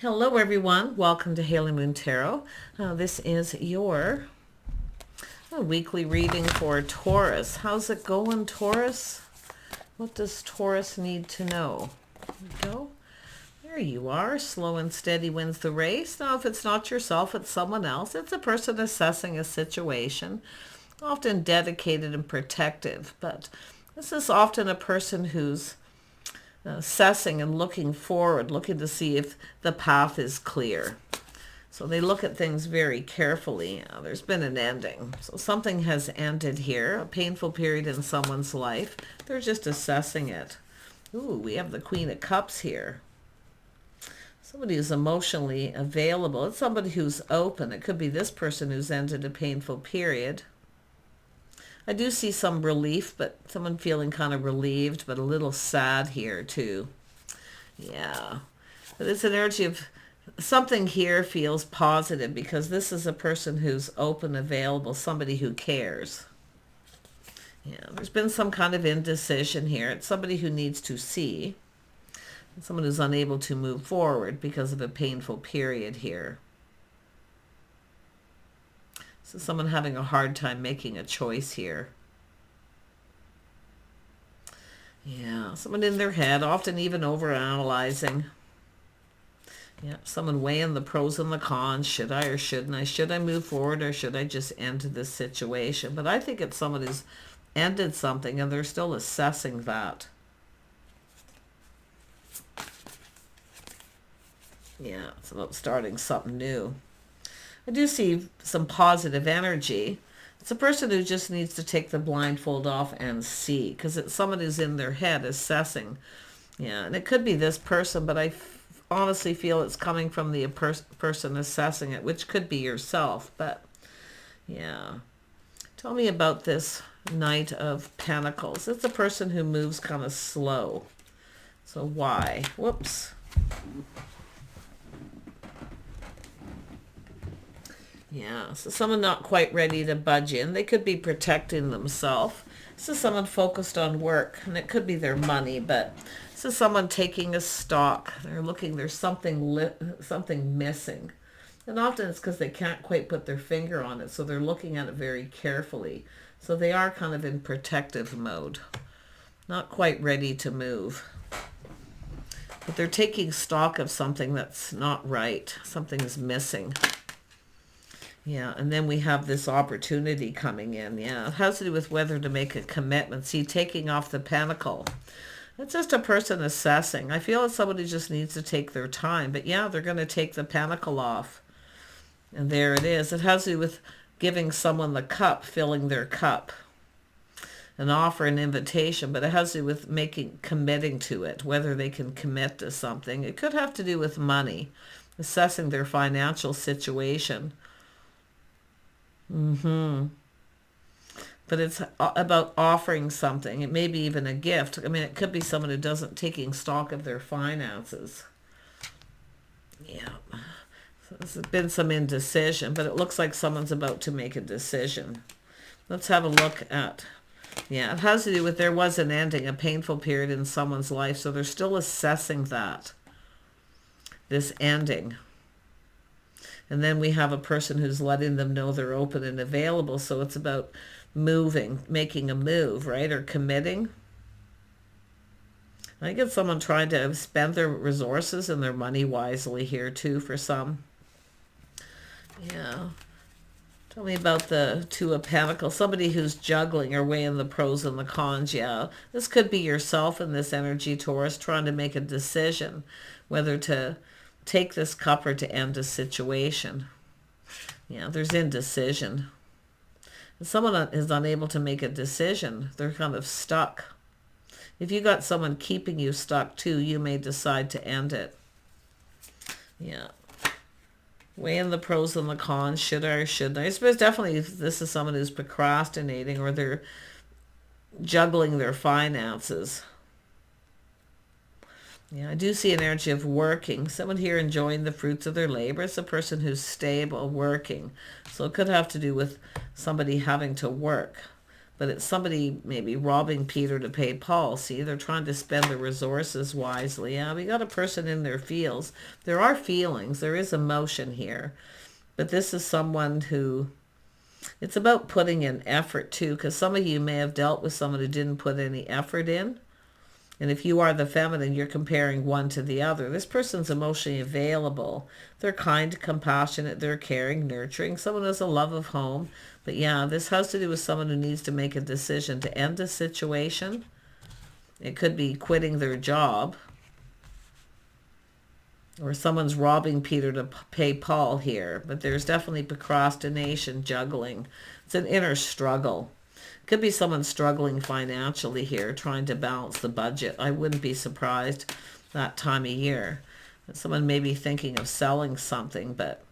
Hello everyone, welcome to Haley Moon Tarot. This is your weekly reading for Taurus. How's it going, Taurus? What does Taurus need to know? There we go. There you are. Slow and steady wins the race. Now, if it's not yourself, it's someone else. It's a person assessing a situation, often dedicated and protective. But this is often a person who's assessing and looking forward, looking to see if the path is clear. So they look at things very carefully. There's been an ending. So something has ended here, a painful period in someone's life. They're just assessing it. Ooh, we have the Queen of Cups here. Somebody who's emotionally available. It's somebody who's open. It could be this person who's ended a painful period. I do see some relief, but someone feeling kind of relieved, but a little sad here too. Yeah. But it's an energy of something here feels positive because this is a person who's open, available, somebody who cares. Yeah, there's been some kind of indecision here. It's somebody who needs to see. Someone who's unable to move forward because of a painful period here. So someone having a hard time making a choice here. Yeah, someone in their head, often even overanalyzing. Yeah, someone weighing the pros and the cons. Should I or shouldn't I? Should I move forward or should I just end this situation? But I think it's someone who's ended something and they're still assessing that. Yeah, it's about starting something new. I do see some positive energy. It's a person who just needs to take the blindfold off and see, because it's someone who's in their head assessing. Yeah, and it could be this person, but I honestly feel it's coming from the person assessing it, which could be yourself. But yeah, tell me about this Knight of Pentacles. It's a person who moves kind of slow. So why? Whoops. Yeah, so someone not quite ready to budge in. They could be protecting themselves. This is someone focused on work, and it could be their money, but this is someone taking a stock. They're looking, there's something missing. And often it's because they can't quite put their finger on it, so they're looking at it very carefully. So they are kind of in protective mode, not quite ready to move. But they're taking stock of something that's not right. Something is missing. Yeah, and then we have this opportunity coming in. Yeah, it has to do with whether to make a commitment. See, taking off the pentacle. It's just a person assessing. I feel it's somebody just needs to take their time. But yeah, they're going to take the pentacle off. And there it is. It has to do with giving someone the cup, filling their cup. An offer, an invitation. But it has to do with committing to it, whether they can commit to something. It could have to do with money, assessing their financial situation. But it's about offering something. It may be even a gift. I mean, it could be someone who doesn't taking stock of their finances. Yeah. So there's been some indecision, but it looks like someone's about to make a decision. Let's have a look at, yeah, it has to do with there was an ending, a painful period in someone's life, so they're still assessing that, this ending. And then we have a person who's letting them know they're open and available. So it's about moving, making a move, right? Or committing. I think it's someone trying to spend their resources and their money wisely here too for some. Yeah. Tell me about the Two of Pentacles. Somebody who's juggling or weighing the pros and the cons. Yeah. This could be yourself in this energy, Taurus, trying to make a decision whether to take this cup or to end a situation. Yeah, there's indecision. If someone is unable to make a decision, they're kind of stuck. If you got someone keeping you stuck too, you may decide to end it. Yeah. Weighing the pros and the cons, should I or shouldn't I? I suppose definitely if this is someone who's procrastinating or they're juggling their finances. Yeah, I do see an energy of working. Someone here enjoying the fruits of their labor. It's a person who's stable, working. So it could have to do with somebody having to work. but it's somebody maybe robbing Peter to pay Paul. See, they're trying to spend their resources wisely. Yeah, we got a person in their feels. There are feelings. There is emotion here. But this is someone who, it's about putting in effort too, because some of you may have dealt with someone who didn't put any effort in. And if you are the feminine, you're comparing one to the other. This person's emotionally available. They're kind, compassionate, they're caring, nurturing. Someone has a love of home. But yeah, this has to do with someone who needs to make a decision to end a situation. It could be quitting their job. Or someone's robbing Peter to pay Paul here. But there's definitely procrastination, juggling. It's an inner struggle. Could be someone struggling financially here, trying to balance the budget. I wouldn't be surprised that time of year. Someone may be thinking of selling something, but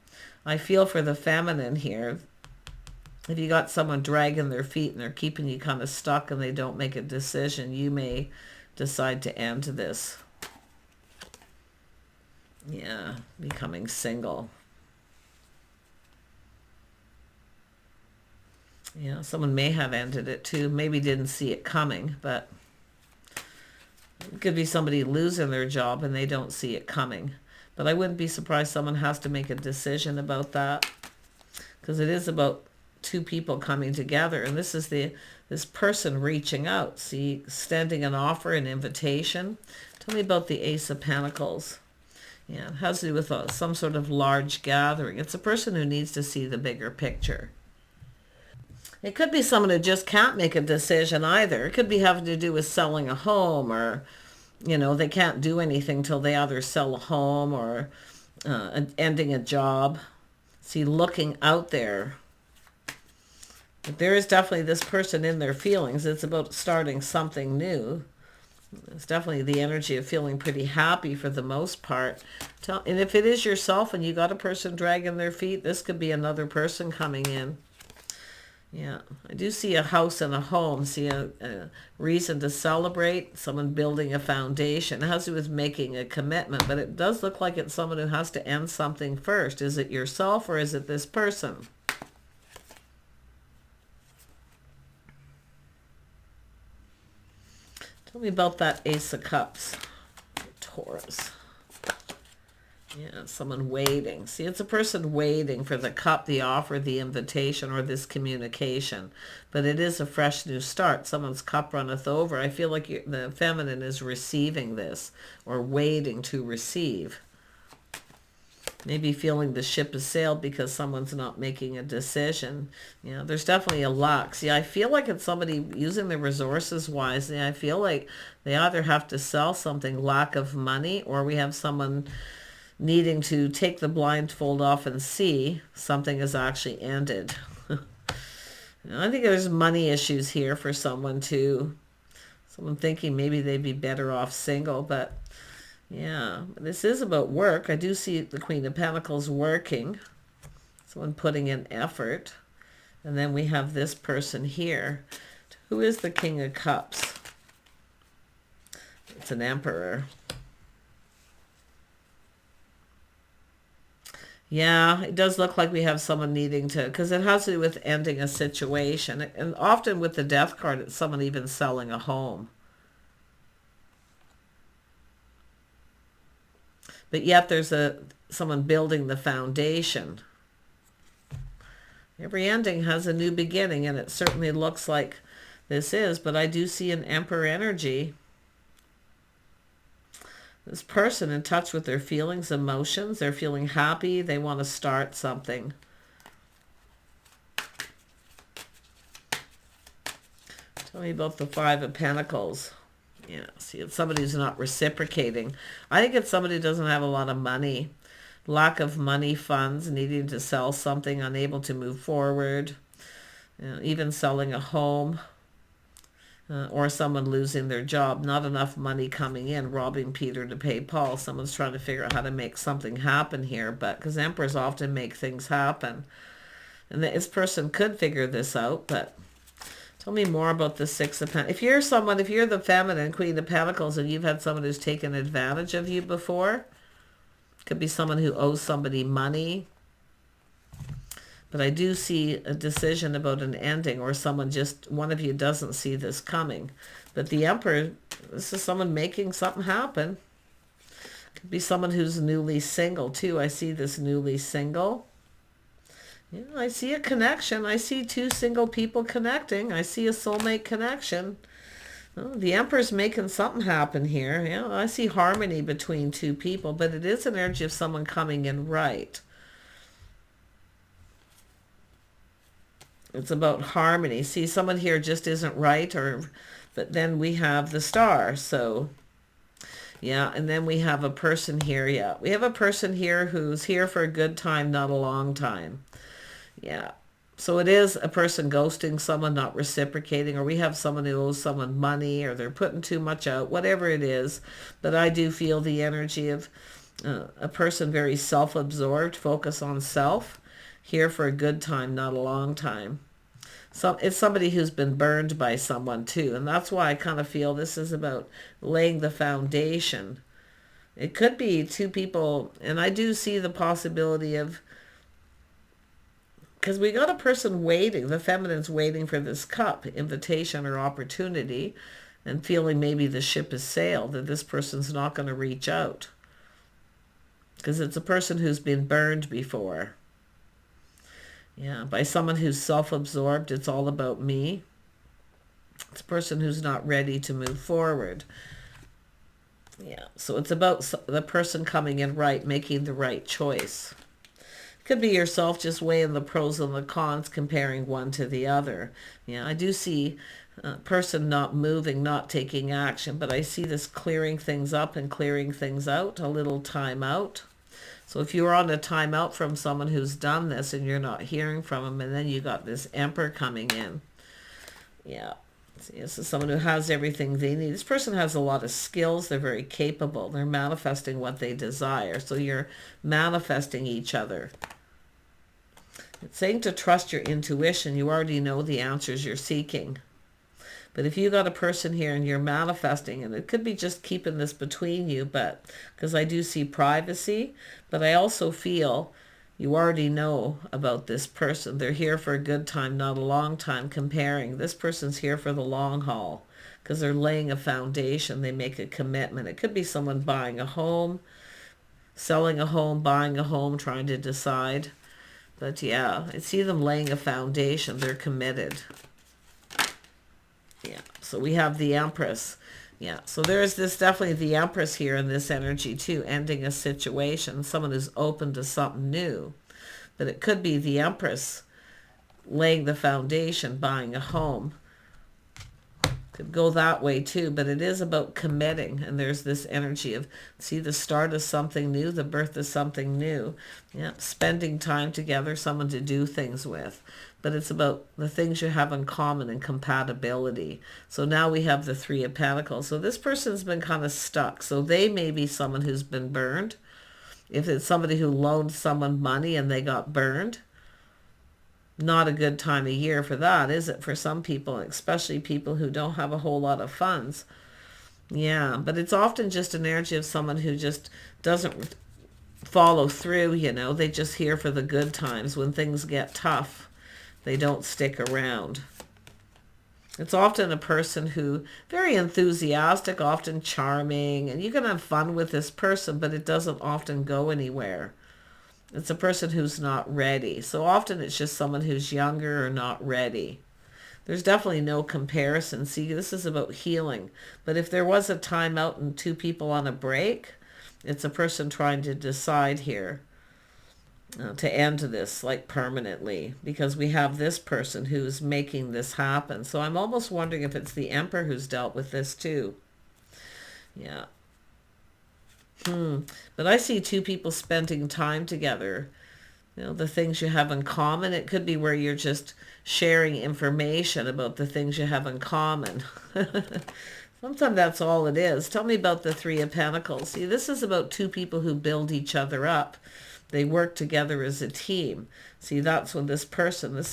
I feel for the feminine here. If you got someone dragging their feet and they're keeping you kind of stuck and they don't make a decision, you may decide to end this. Yeah, becoming single. Yeah, someone may have ended it too. Maybe didn't see it coming, but it could be somebody losing their job and they don't see it coming. But I wouldn't be surprised someone has to make a decision about that, because it is about two people coming together. And this is this person reaching out. See, extending an offer, an invitation. Tell me about the Ace of Pentacles. Yeah, it has to do with some sort of large gathering. It's a person who needs to see the bigger picture. It could be someone who just can't make a decision either. It could be having to do with selling a home, or, you know, they can't do anything till they either sell a home or ending a job. See, looking out there. But there is definitely this person in their feelings. It's about starting something new. It's definitely the energy of feeling pretty happy for the most part. And if it is yourself and you got a person dragging their feet, this could be another person coming in. Yeah, I do see a house and a home. See a reason to celebrate, someone building a foundation. It has to do with making a commitment, but it does look like it's someone who has to end something first. Is it yourself or is it this person? Tell me about that Ace of Cups, Taurus. Yeah, someone waiting. See, it's a person waiting for the cup, the offer, the invitation, or this communication. But it is a fresh new start. Someone's cup runneth over. I feel like the feminine is receiving this, or waiting to receive. Maybe feeling the ship has sailed because someone's not making a decision. You know, there's definitely a lack. See, I feel like it's somebody using their resources wisely. I feel like they either have to sell something, lack of money, or we have someone needing to take the blindfold off and see something has actually ended. I think there's money issues here for someone too. Someone thinking maybe they'd be better off single, but yeah, this is about work. I do see the Queen of Pentacles working. Someone putting in effort. And then we have this person here. Who is the King of Cups? It's an Emperor. Yeah, it does look like we have someone needing to, because it has to do with ending a situation. And often with the Death card, it's someone even selling a home. But yet there's someone building the foundation. Every ending has a new beginning, and it certainly looks like this is, but I do see an Emperor energy. This person in touch with their feelings, emotions. They're feeling happy. They want to start something. Tell me about the Five of Pentacles. Yeah, see, it's somebody who's not reciprocating. I think it's somebody who doesn't have a lot of money. Lack of money, funds, needing to sell something, unable to move forward. Even selling a home. Or someone losing their job, not enough money coming in, robbing Peter to pay Paul. Someone's trying to figure out how to make something happen here, but because emperors often make things happen. And this person could figure this out, but tell me more about the Six of Pentacles. If you're the feminine Queen of Pentacles and you've had someone who's taken advantage of you before, could be someone who owes somebody money. But I do see a decision about an ending, or one of you doesn't see this coming. But the Emperor, this is someone making something happen. Could be someone who's newly single too. I see this newly single. Yeah, I see a connection. I see two single people connecting. I see a soulmate connection. Oh, the Emperor's making something happen here. Yeah, I see harmony between two people, but it is an energy of someone coming in right. It's about harmony. See, someone here just isn't right, but then we have the Star. So, yeah, and then we have a person here. Yeah, we have a person here who's here for a good time, not a long time. Yeah. So it is a person ghosting someone, not reciprocating, or we have someone who owes someone money, or they're putting too much out, whatever it is. But I do feel the energy of a person very self-absorbed, focus on self, here for a good time, not a long time. So it's somebody who's been burned by someone too. And that's why I kind of feel this is about laying the foundation. It could be two people, and I do see the possibility of, because we got a person waiting, the feminine's waiting for this cup, invitation or opportunity, and feeling maybe the ship has sailed, that this person's not going to reach out. Because it's a person who's been burned before. Yeah, by someone who's self-absorbed, it's all about me. It's a person who's not ready to move forward. Yeah, so it's about the person coming in right, making the right choice. Could be yourself just weighing the pros and the cons, comparing one to the other. Yeah, I do see a person not moving, not taking action, but I see this clearing things up and clearing things out, a little time out. So if you're on a timeout from someone who's done this and you're not hearing from them, and then you got this Emperor coming in. Yeah. See, this is someone who has everything they need. This person has a lot of skills. They're very capable. They're manifesting what they desire. So you're manifesting each other. It's saying to trust your intuition. You already know the answers you're seeking. But if you got a person here and you're manifesting, and it could be just keeping this between you, but because I do see privacy, but I also feel you already know about this person. They're here for a good time, not a long time. Comparing, this person's here for the long haul because they're laying a foundation. They make a commitment. It could be someone buying a home, selling a home, buying a home, trying to decide. But yeah, I see them laying a foundation. They're committed. Yeah, so we have the Empress. Yeah, so there's this definitely the Empress here in this energy too, ending a situation, someone who's open to something new. But it could be the Empress laying the foundation, buying a home. Could go that way too, but it is about committing. And there's this energy of, see, the start of something new, the birth of something new. Yeah, spending time together, someone to do things with. But it's about the things you have in common and compatibility. So now we have the Three of Pentacles. So this person's been kind of stuck. So they may be someone who's been burned. If it's somebody who loaned someone money and they got burned, not a good time of year for that, is it? For some people, especially people who don't have a whole lot of funds. Yeah, but it's often just an energy of someone who just doesn't follow through, you know. They just here for the good times. When things get tough, they don't stick around. It's often a person who, very enthusiastic, often charming, and you can have fun with this person, but it doesn't often go anywhere. It's a person who's not ready. So often it's just someone who's younger or not ready. There's definitely no comparison. See, this is about healing. But if there was a time out and two people on a break, it's a person trying to decide here to end this, like, permanently, because we have this person who's making this happen. So I'm almost wondering if it's the Emperor who's dealt with this too. Yeah. But I see two people spending time together. You know, the things you have in common. It could be where you're just sharing information about the things you have in common. Sometimes that's all it is. Tell me about the Three of Pentacles. See, this is about two people who build each other up. They work together as a team. See, that's when this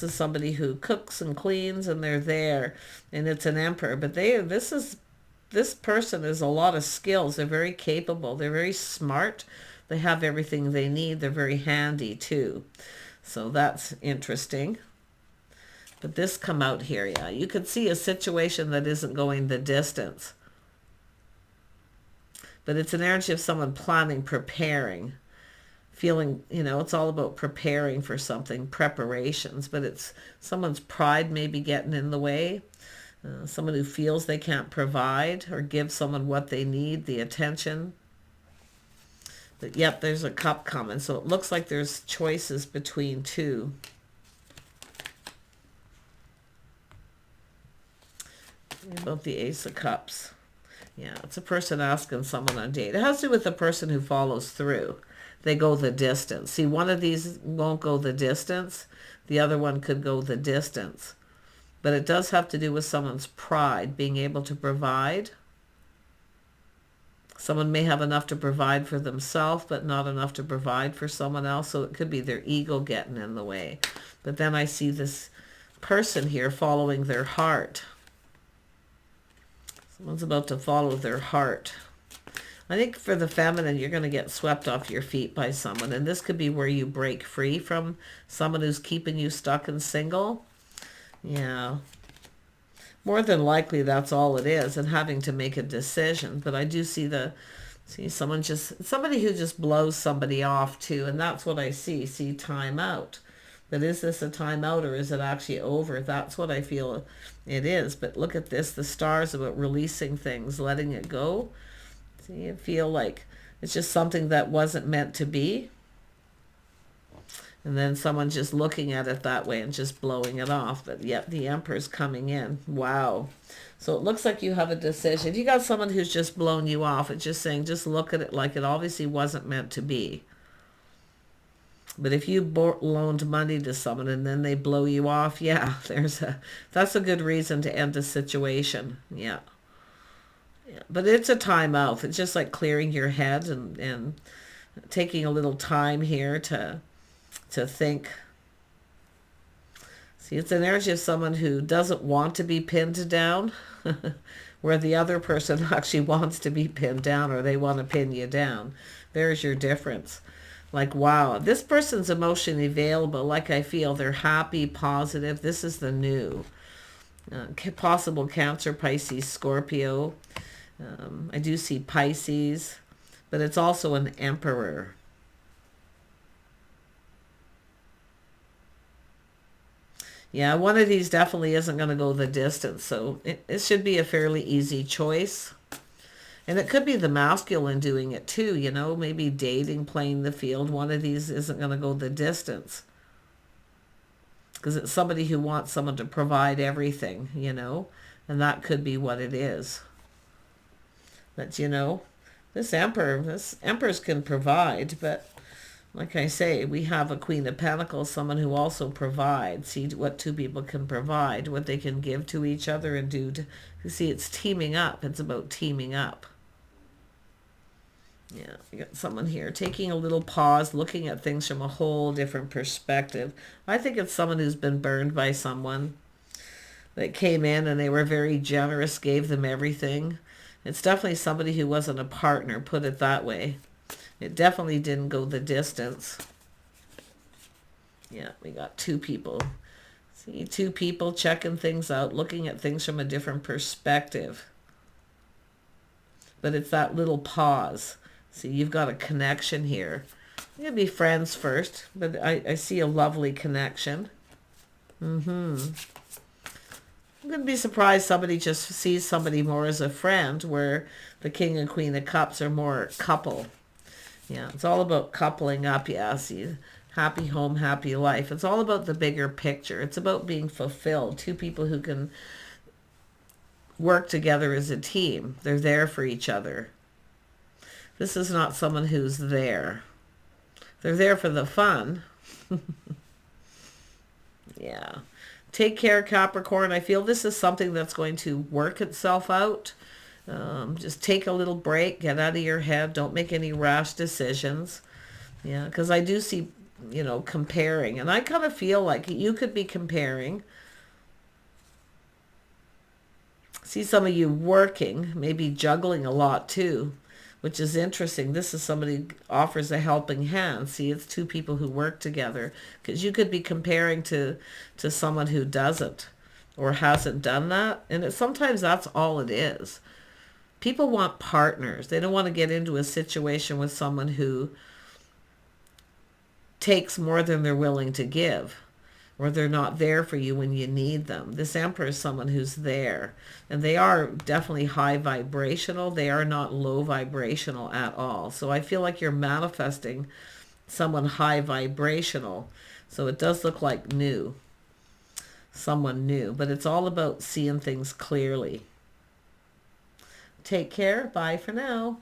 is somebody who cooks and cleans, and they're there, and it's an Emperor. But this person has a lot of skills. They're very capable. They're very smart. They have everything they need. They're very handy too. So that's interesting. But this come out here, yeah. You could see a situation that isn't going the distance. But it's an energy of someone planning, preparing, feeling, it's all about preparing for something, preparations. But it's someone's pride maybe getting in the way. Someone who feels they can't provide or give someone what they need, the attention. But yep, there's a cup coming. So it looks like there's choices between two. About the Ace of Cups. Yeah, it's a person asking someone on a date. It has to do with the person who follows through. They go the distance. See, one of these won't go the distance. The other one could go the distance. But it does have to do with someone's pride, being able to provide. Someone may have enough to provide for themselves, but not enough to provide for someone else. So it could be their ego getting in the way. But then I see this person here following their heart. Someone's about to follow their heart. I think for the feminine, you're going to get swept off your feet by someone. And this could be where you break free from someone who's keeping you stuck and single. Yeah. More than likely, that's all it is. And having to make a decision. But I do see somebody who just blows somebody off too. And that's what I see. See, time out. But is this a timeout or is it actually over? That's what I feel it is. But look at this. The stars about releasing things, letting it go. See, you feel like it's just something that wasn't meant to be. And then someone just looking at it that way and just blowing it off. But yet the Emperor's coming in. Wow. So it looks like you have a decision. If you got someone who's just blown you off, it's just saying, just look at it like it obviously wasn't meant to be. But if you loaned money to someone and then they blow you off, yeah, that's a good reason to end a situation. Yeah. But it's a timeout. It's just like clearing your head and taking a little time here to think. See, it's an energy of someone who doesn't want to be pinned down, where the other person actually wants to be pinned down, or they want to pin you down. There's your difference. Like, wow, this person's emotionally available. Like, I feel they're happy, positive. This is the new. Possible Cancer, Pisces, Scorpio. I do see Pisces, but it's also an Emperor. Yeah, one of these definitely isn't going to go the distance. So it should be a fairly easy choice. And it could be the masculine doing it too, maybe dating, playing the field. One of these isn't going to go the distance. Because it's somebody who wants someone to provide everything, and that could be what it is. But, this Empress can provide, but like I say, we have a Queen of Pentacles, someone who also provides. See what two people can provide, what they can give to each other and do. You see, it's teaming up. It's about teaming up. Yeah, you got someone here taking a little pause, looking at things from a whole different perspective. I think it's someone who's been burned by someone that came in and they were very generous, gave them everything. It's definitely somebody who wasn't a partner, put it that way. It definitely didn't go the distance. Yeah, we got two people. See, two people checking things out, looking at things from a different perspective. But it's that little pause. See, you've got a connection here. You're going to be friends first, but I see a lovely connection. I'm going to be surprised somebody just sees somebody more as a friend, where the King and Queen of Cups are more couple. Yeah, it's all about coupling up. Yeah, see, happy home, happy life. It's all about the bigger picture. It's about being fulfilled. Two people who can work together as a team. They're there for each other. This is not someone who's there. They're there for the fun. Yeah. Take care, Capricorn. I feel this is something that's going to work itself out. Just take a little break. Get out of your head. Don't make any rash decisions. Yeah, because I do see, comparing. And I kind of feel like you could be comparing. See some of you working, maybe juggling a lot too. which is interesting. This is somebody who offers a helping hand. See, it's two people who work together, because you could be comparing to someone who doesn't or hasn't done that. And sometimes that's all it is. People want partners. They don't want to get into a situation with someone who takes more than they're willing to give, or they're not there for you when you need them. This Emperor is someone who's there, and they are definitely high vibrational. They are not low vibrational at all. So I feel like you're manifesting someone high vibrational. So it does look like new, someone new, but it's all about seeing things clearly. Take care. Bye for now.